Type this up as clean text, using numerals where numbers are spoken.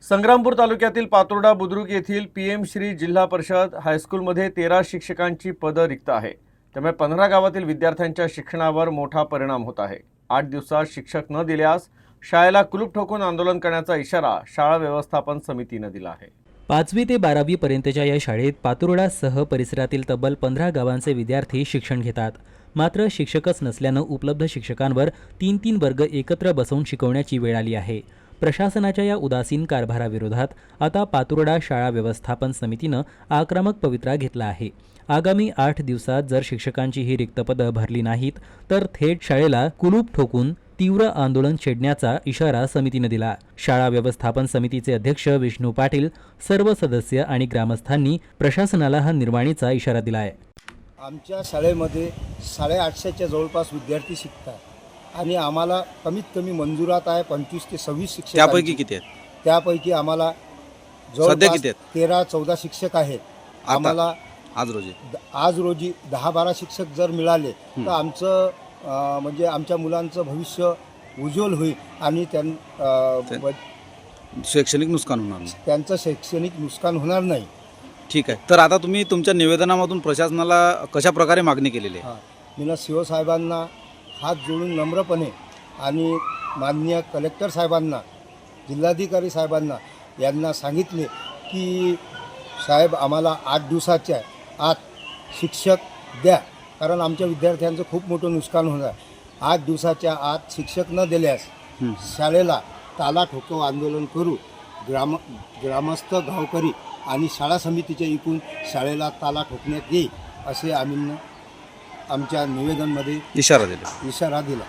संग्रामपूर तालुक्यातील पातुर्डा बुद्रुक येथील पीएम श्री जिल्हा परिषद हायस्कूलमध्ये 13 शिक्षकांची पदं रिक्त आहे। त्यामुळे 15 गावातील विद्यार्थ्यांच्या शिक्षणावर मोठा परिणाम होत आहे। 8 दिवसात शिक्षक न दिल्यास शाळेला कुलूप ठोकून आंदोलन करण्याचा इशारा शाळा व्यवस्थापन समितीने दिला आहे। 5वी ते 12वी पर्यंतच्या या शाळेत पातुर्डासह परिसरातील तब्बल 15 गावांचे विद्यार्थी शिक्षण घेतात। मात्र शिक्षकच नसल्यानं उपलब्ध शिक्षकांवर 3-3 वर्ग एकत्र बसवून शिकवण्याची वेळ आली आहे। प्रशासनाच्या या उदासीन कारभाराविरोधात आता पातुर्डा शाळा व्यवस्थापन समितीनं आक्रमक पवित्रा घेतला आहे। आगामी 8 दिवसात जर शिक्षकांची ही रिक्त पदं भरली नाहीत तर थेट शाळेला कुलूप ठोकून तीव्र आंदोलन छेडण्याचा इशारा समितीने दिला। शाळा व्यवस्थापन समितीचे अध्यक्ष विष्णू पाटील, सर्व सदस्य आणि ग्रामस्थांनी प्रशासनाला हा निर्वाणीचा इशारा दिलाय। आमच्या शाळेमध्ये 850च्या जवळपास विद्यार्थी शिकतात आणि आम्हाला कमीत कमी मंजुरात आहे 25 ते 26 शिक्षक। त्यापैकी किती आहेत? त्यापैकी आम्हाला सध्या किती आहेत? 13-14 शिक्षक आहेत। आम्हाला आज रोजी 10-12 शिक्षक जर मिळाले तर आमचं म्हणजे आमच्या मुलांचं भविष्य उज्ज्वल होईल आणि शैक्षणिक नुकसान होणार नाही, त्यांचं शैक्षणिक नुकसान होणार नाही। ठीक आहे। तर आता तुम्ही तुमच्या निवेदनामधून प्रशासनाला कशा प्रकारे मागणी केलेली आहे? मी सीओ साहेबांना हात जोडून नम्रपणे आणि माननीय कलेक्टर साहेबांना, जिल्हाधिकारी साहेबांना यांना सांगितले की साहेब आम्हाला 8 दिवसाच्या आत शिक्षक द्या, कारण आमच्या विद्यार्थ्यांचं खूप मोठं नुकसान होणार। 8 दिवसाच्या आत शिक्षक न दिल्यास शाळेला ताला ठोकव आंदोलन करू। ग्रामस्थ, गावकरी आणि शाळा समितीच्या एकूण शाळेला ताला ठोकण्यात येईल असे आम्ही आमच्या निवेदनमध्ये इशारा दिला।